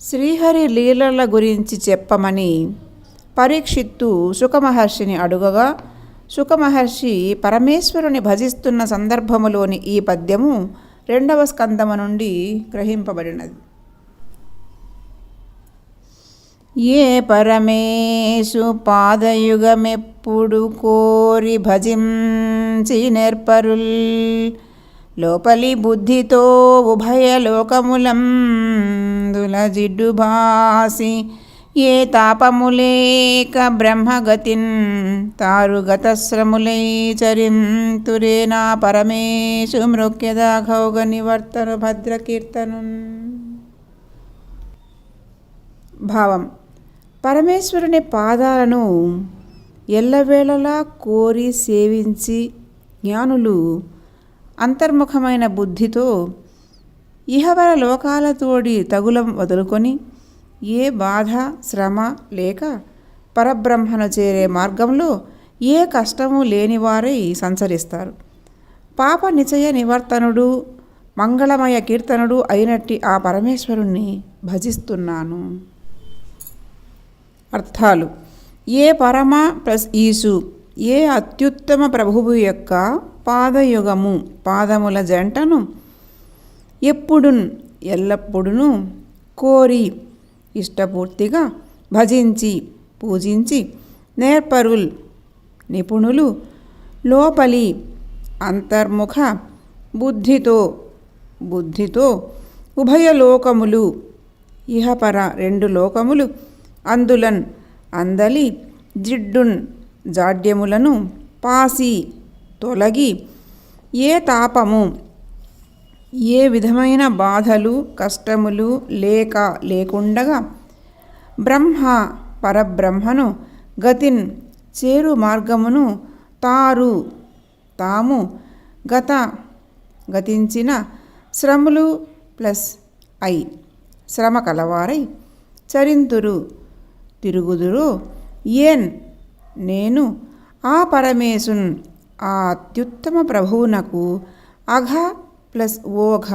శ్రీహరి లీలల గురించి చెప్పమని పరీక్షిత్తు శుకమహర్షిని అడుగగా, శుకమహర్షి పరమేశ్వరుని భజిస్తున్న సందర్భములోని ఈ పద్యము 2వ స్కందము నుండి గ్రహింపబడినది. ఏ పరమేశు పాదయుగమెప్పుడు కోరి భజించి నెర్పరుల్, లోపలి బుద్ధితో ఉభయ లోకములందుల జిడ్డుభాసి, ఏ తాపములేక బ్రహ్మగతిన్ తారుగతశ్రములై చరింతురే నా పరమేశు మృక్యదాఘౌగ నివర్తను భద్రకీర్తనున్. భావం: పరమేశ్వరుని పాదాలను ఎల్లవేళలా కోరి సేవించి జ్ఞానులు అంతర్ముఖమైన బుద్ధితో ఇహవర లోకాలతోడి తగులం వదులుకొని ఏ బాధ శ్రమ లేక పరబ్రహ్మను చేరే మార్గంలో ఏ కష్టము లేనివారై సంచరిస్తారు. పాప నిచయ నివర్తనుడు మంగళమయ కీర్తనుడు అయినట్టి ఆ పరమేశ్వరుణ్ణి భజిస్తున్నాను. అర్థాలు: ఏ పరమ ప్లస్ ఈసు, ఏ అత్యుత్తమ ప్రభువు యొక్క పాదయుగము పాదముల జంటను ఎప్పుడున్ ఎల్లప్పుడును కోరి ఇష్టపూర్తిగా భజించి పూజించి నేర్పరుల్ నిపుణులు లోపలి అంతర్ముఖ బుద్ధితో ఉభయలోకములు ఇహపర 2 లోకములు అందులన్ అందలి జిడ్డున్ జాడ్యములను పాసి తొలగి, ఏ తాపము ఏ విధమైన బాధలు కష్టములు లేకుండగా పరబ్రహ్మను గతిన్ చేరు మార్గమును తాము గతించిన శ్రమలు ప్లస్ శ్రమ కలవారై చరింతురు తిరుగుదురు ఏన్ నేను ఆ పరమేశున్ ఆ అత్యుత్తమ ప్రభువునకు అఘ ప్లస్ ఓఘ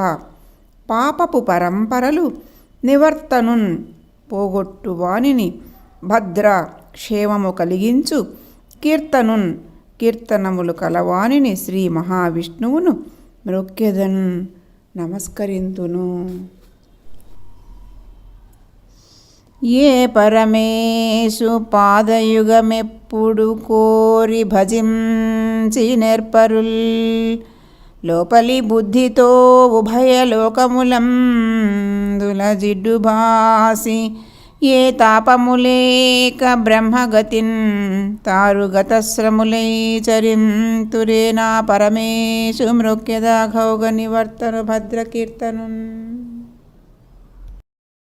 పాపపు పరంపరలు నివర్తనున్ పోగొట్టు వానిని భద్ర క్షేమము కలిగించు కీర్తనున్ కీర్తనములు కలవానిని శ్రీ మహావిష్ణువును మ్రొక్కెదన్ నమస్కరింతును. ఏ పరమేశు పాదయుగమెప్పుడు కోరి భజించి నెర్పరుల్, లోపలి బుద్ధితో ఉభయ లోకములందుల జిడ్డుభాసి, ఏ తాపములేక బ్రహ్మగతిన్ తారుగతశ్రములై చరింతురే నా పరమేశు మృక్యదాఘౌగ నివర్తను భద్రకీర్తనున్.